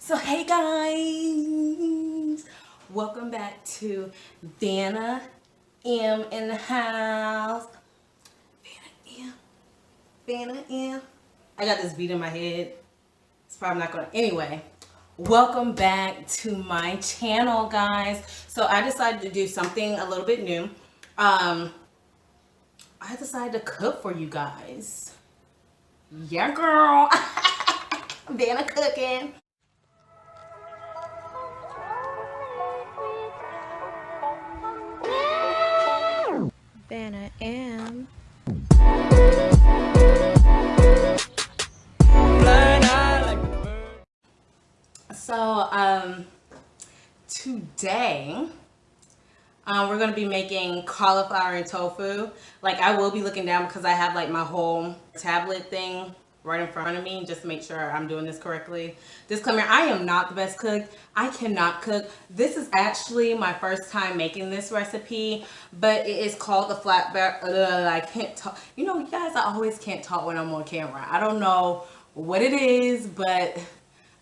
So hey guys, welcome back to Vanna M in the house. Vanna M. I got this beat in my head. It's probably not gonna. Anyway, welcome back to my channel, guys. So I decided to do something a little bit new. I decided to cook for you guys. Yeah, girl. Vanna cooking. Vanna M. So today we're gonna be making cauliflower and tofu. Like, I will be looking down because I have like my whole tablet thing right in front of me just to make sure I'm doing this correctly. Disclaimer, I am not the best cook. I cannot cook. This is actually my first time making this recipe, but it is called the flatbread. I can't talk. You know, you guys, I always can't talk when I'm on camera. I don't know what it is, but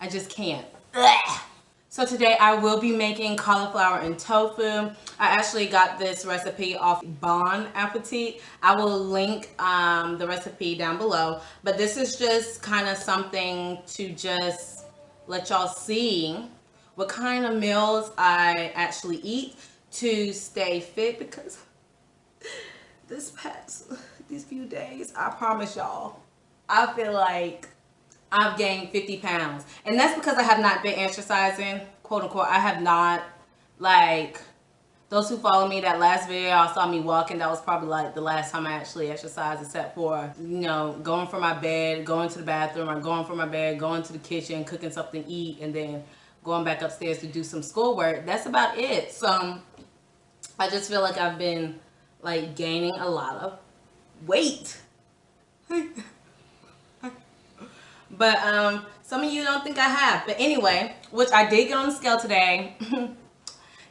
I just can't. Ugh. So today I will be making cauliflower and tofu. I actually got this recipe off Bon Appetit. I will link the recipe down below. But this is just kind of something to just let y'all see what kind of meals I actually eat to stay fit, because these few days, I promise y'all, I feel like I've gained 50 pounds. And that's because I have not been exercising, quote unquote. I have not, like, those who follow me, that last video, y'all saw me walking. That was probably like the last time I actually exercised, except for, you know, going from my bed, going to the bathroom, or going from my bed, going to the kitchen, cooking something to eat, and then going back upstairs to do some schoolwork. That's about it. So I just feel like I've been, like, gaining a lot of weight. But some of you don't think I have. But anyway, which I did get on the scale today.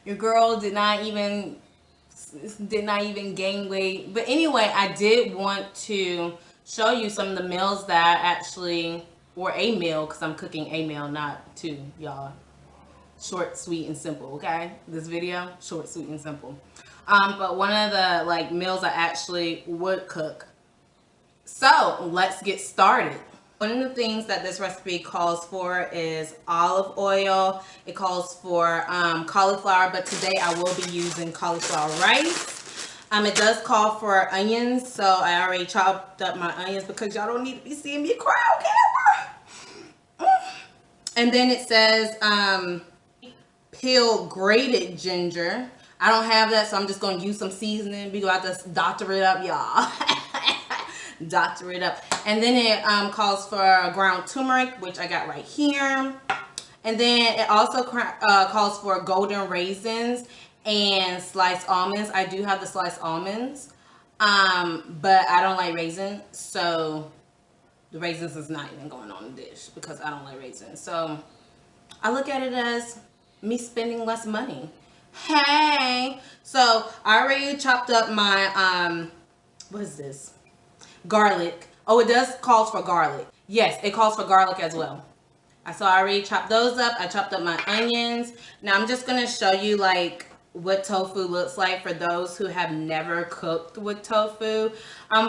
Your girl did not even gain weight. But anyway, I did want to show you some of the meals that I actually, or a meal, because I'm cooking a meal, not two, y'all. Short, sweet, and simple, okay? This video, short, sweet, and simple. But one of the like meals I actually would cook. So let's get started. One of the things that this recipe calls for is olive oil. It calls for cauliflower, but today I will be using cauliflower rice. It does call for onions, so I already chopped up my onions because y'all don't need to be seeing me cry on camera. And then it says peeled grated ginger. I don't have that, so I'm just going to use some seasoning. We got to doctor it up, y'all. Doctor it up. And then it calls for ground turmeric, which I got right here. And then it also calls for golden raisins and sliced almonds. I do have the sliced almonds, but I don't like raisins, so the raisins is not even going on the dish because I don't like raisins. So I look at it as me spending less money. Hey, so I already chopped up my what is this? Garlic. Oh, it does calls for garlic. Yes, it calls for garlic as well. So I already chopped those up. I chopped up my onions. Now I'm just gonna show you like what tofu looks like for those who have never cooked with tofu.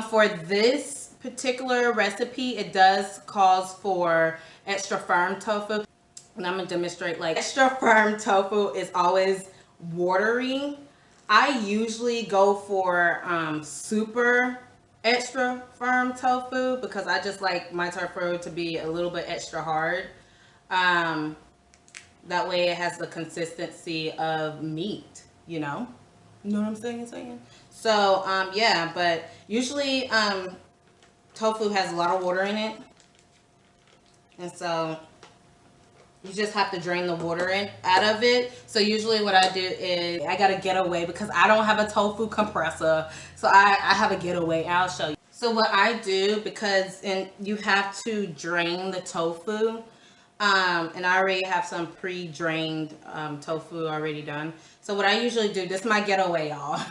For this particular recipe, it does calls for extra firm tofu. And I'm gonna demonstrate. Like, extra firm tofu is always watery. I usually go for super extra firm tofu because I just like my tofu to be a little bit extra hard. That way it has the consistency of meat, you know? You know what I'm saying? So, yeah, but usually tofu has a lot of water in it. And so you just have to drain the water out of it. So usually what I do is I got a getaway because I don't have a tofu compressor. So I have a getaway. I'll show you. So what I do, because you have to drain the tofu. And I already have some pre-drained tofu already done. So what I usually do, this is my getaway, y'all.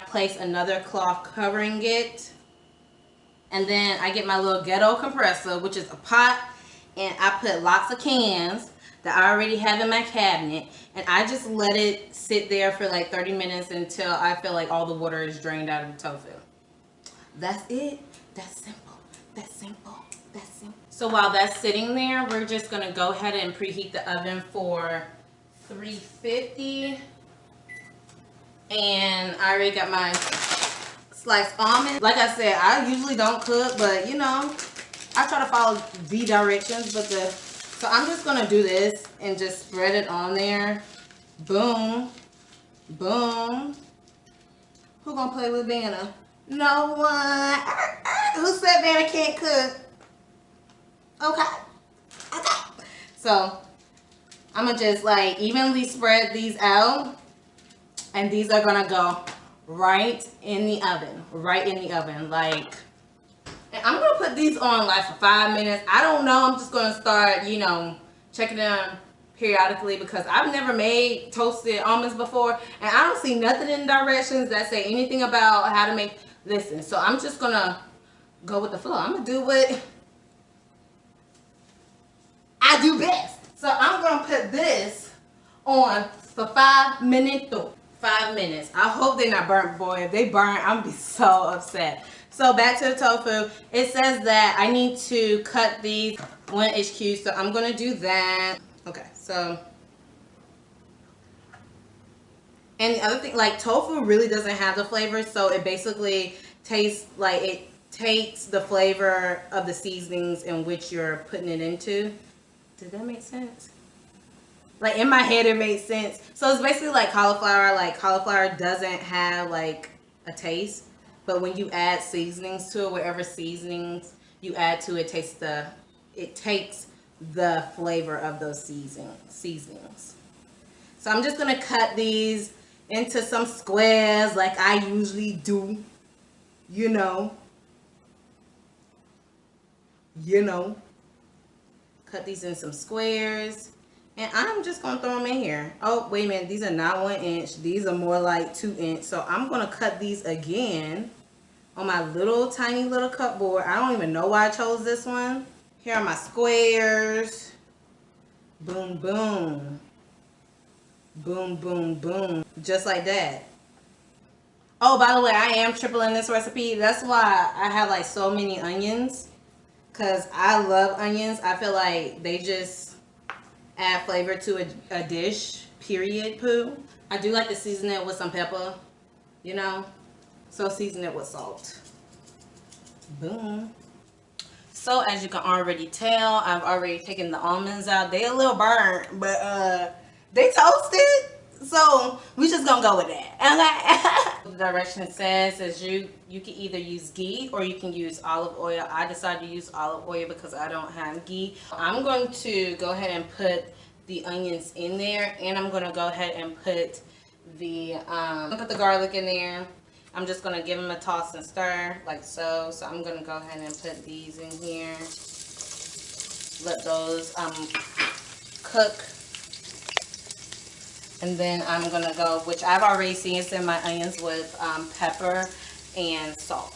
Place another cloth covering it. And then I get my little ghetto compressor, which is a pot. And I put lots of cans that I already have in my cabinet, and I just let it sit there for like 30 minutes until I feel like all the water is drained out of the tofu. That's it. That's simple. That's simple. That's simple. So while that's sitting there, we're just gonna go ahead and preheat the oven for 350. And I already got my sliced almond. Like I said, I usually don't cook, but you know, I try to follow the directions. So I'm just gonna do this and just spread it on there. Boom, boom. Who gonna play with Vanna? No one. Who said Vanna can't cook? Okay. Okay. So I'm gonna just like evenly spread these out, and these are gonna go right in the oven. Right in the oven. Like, and I'm gonna put these on like for 5 minutes. I don't know. I'm just gonna start, you know, checking them periodically because I've never made toasted almonds before, and I don't see nothing in directions that say anything about how to make. Listen, so I'm just gonna go with the flow. I'm gonna do what I do best. So I'm gonna put this on for 5 minutes. 5 minutes. I hope they're not burnt, boy. If they burn, I'm gonna be so upset. So back to the tofu. It says that I need to cut these 1-inch cubes, so I'm gonna do that. Okay, so. And the other thing, like, tofu really doesn't have the flavor, so it basically tastes like it takes the flavor of the seasonings in which you're putting it into. Did that make sense? Like, in my head, it made sense. So it's basically like cauliflower. Like, cauliflower doesn't have like a taste, but when you add seasonings to it, whatever seasonings you add to it, it takes the flavor of those seasonings. So I'm just gonna cut these into some squares like I usually do. You know. Cut these in some squares. And I'm just going to throw them in here. Oh, wait a minute. These are not 1 inch. These are more like 2 inch. So I'm going to cut these again on my little tiny little cupboard. I don't even know why I chose this one. Here are my squares. Boom, boom. Boom, boom, boom. Just like that. Oh, by the way, I am tripling this recipe. That's why I have like so many onions. Because I love onions. I feel like they just add flavor to a dish, period, poo. I do like to season it with some pepper, you know. So season it with salt. Boom. So as you can already tell, I've already taken the almonds out. They a little burnt, but they toasted. So we just gonna go with that. Okay. The direction says is you can either use ghee or you can use olive oil. I decided to use olive oil because I don't have ghee. I'm going to go ahead and put the onions in there, and I'm gonna go ahead and put the garlic in there. I'm just gonna give them a toss and stir like so. So I'm gonna go ahead and put these in here. Let those cook. And then I'm gonna go, which I've already seasoned my onions with pepper and salt.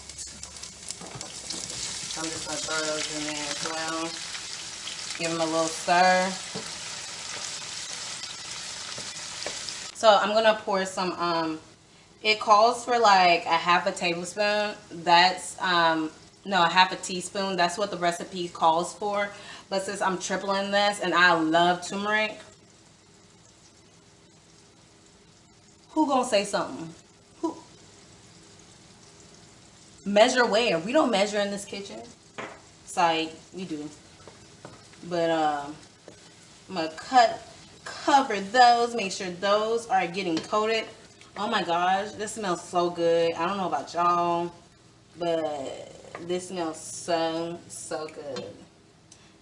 So I'm just gonna throw those in there as well. Give them a little stir. So I'm gonna pour some. It calls for like a half a tablespoon. That's no, a half a teaspoon. That's what the recipe calls for. But since I'm tripling this, and I love turmeric. Who gonna say something? Who? Measure where? We don't measure in this kitchen. Sorry, we do. But I'm gonna cover those. Make sure those are getting coated. Oh my gosh, this smells so good. I don't know about y'all, but this smells so good.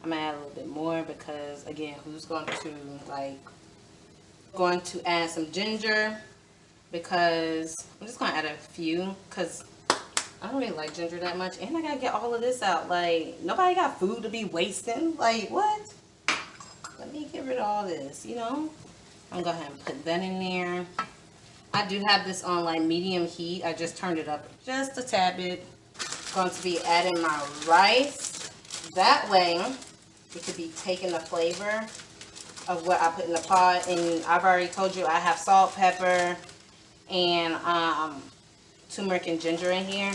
I'm gonna add a little bit more because again, who's going to add some ginger. Because I'm just gonna add a few because I don't really like ginger that much, and I gotta get all of this out. Like, nobody got food to be wasting. Like, what? Let me get rid of all this, you know. I'm gonna go ahead and put that in there. I do have this on like medium heat. I just turned it up just a tad bit. Going to be adding my rice. That way it could be taking the flavor of what I put in the pot. And I've already told you I have salt, pepper, and turmeric and ginger in here.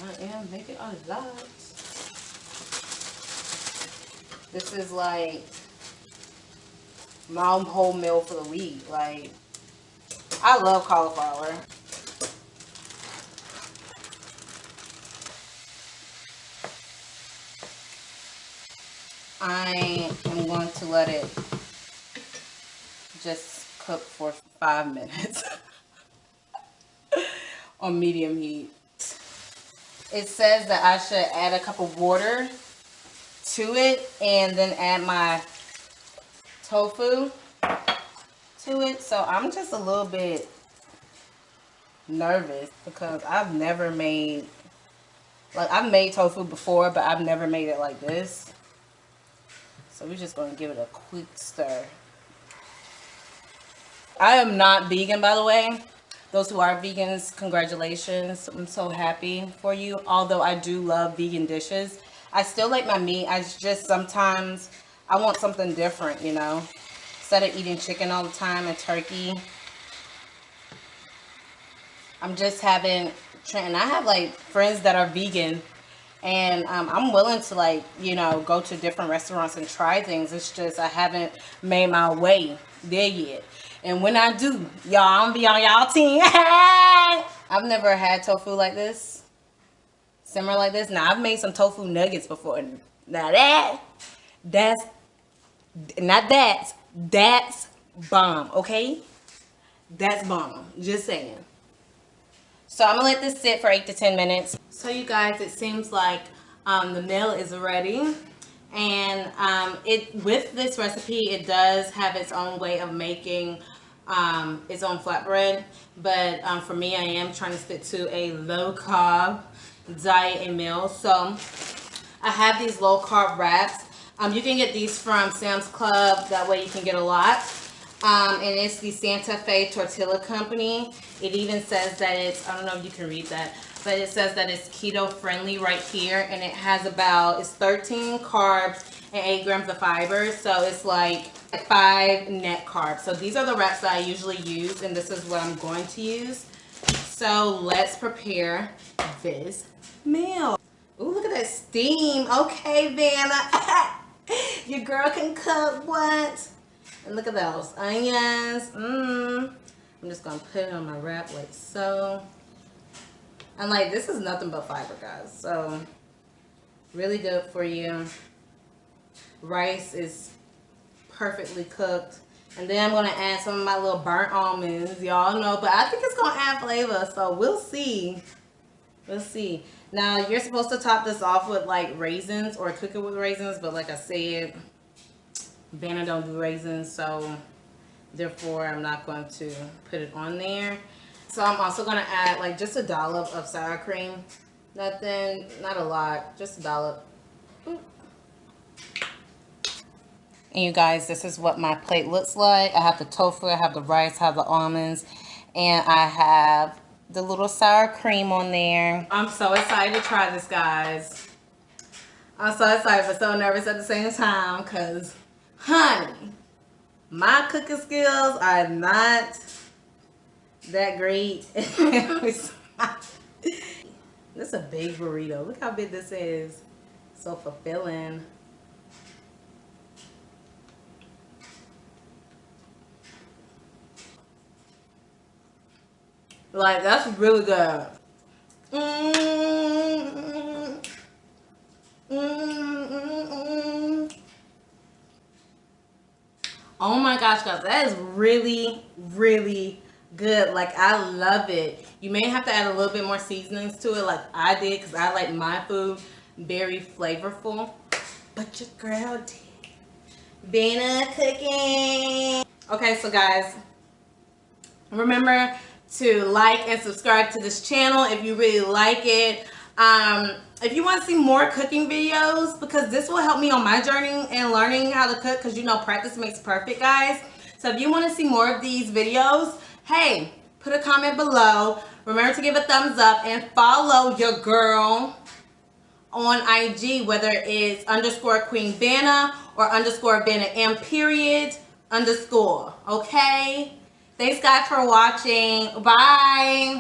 I am making a lot. This is like my whole meal for the week. Like, I love cauliflower. I am going to let it just cook for 5 minutes on medium heat. It says that I should add a cup of water to it and then add my tofu to it. So I'm just a little bit nervous because I've never made, like, I've made tofu before, but I've never made it like this. So we're just going to give it a quick stir. I am not vegan, by the way. Those who are vegans, congratulations. I'm so happy for you. Although I do love vegan dishes, I still like my meat. I just sometimes I want something different, you know. Instead of eating chicken all the time and turkey, I'm just having, and I have like friends that are vegan. And I'm willing to, like, you know, go to different restaurants and try things. It's just I haven't made my way there yet. And when I do, y'all, I'm gonna be on y'all team. I've never had tofu like this, similar like this. Now, I've made some tofu nuggets before. Now that's bomb, okay? That's bomb. Just saying. So I'm gonna let this sit for 8 to 10 minutes. So you guys, it seems like the meal is ready, and with this recipe, it does have its own way of making its own flatbread. But for me, I am trying to stick to a low carb diet and meal. So I have these low carb wraps. You can get these from Sam's Club. That way you can get a lot. And it's the Santa Fe Tortilla Company. It even says that it's, I don't know if you can read that, but it says that it's keto friendly right here. And it has it's 13 carbs and 8 grams of fiber. So it's like 5 net carbs. So these are the wraps that I usually use, and this is what I'm going to use. So let's prepare this meal. Ooh, look at that steam. Okay, Vanna. Your girl can cook what? And look at those onions. I'm just gonna put it on my wrap like so. And like, this is nothing but fiber, guys. So really good for you. Rice is perfectly cooked. And then I'm gonna add some of my little burnt almonds. Y'all know, but I think it's gonna add flavor. So we'll see. We'll see. Now you're supposed to top this off with like raisins or cook it with raisins, but like I said, Vanna don't do raisins, so therefore I'm not going to put it on there. So I'm also going to add like just a dollop of sour cream. Nothing, not a lot, just a dollop. And you guys, this is what my plate looks like. I have the tofu, I have the rice, I have the almonds, and I have the little sour cream on there. I'm so excited to try this, guys. I'm so excited but so nervous at the same time because, honey, my cooking skills are not that great. This is a big burrito. Look how big this is. So fulfilling. Like, that's really good. Oh my gosh, guys, that is really, really good. Like, I love it. You may have to add a little bit more seasonings to it like I did, because I like my food very flavorful. But your girl did. Vanna cooking. Okay, so guys, remember to like and subscribe to this channel if you really like it. If you want to see more cooking videos, because this will help me on my journey and learning how to cook, because you know practice makes perfect, guys. So if you want to see more of these videos, hey, put a comment below. Remember to give a thumbs up and follow your girl on IG, whether it's underscore Queen Vanna or underscore Vanna M period underscore. Okay? Thanks guys for watching. Bye.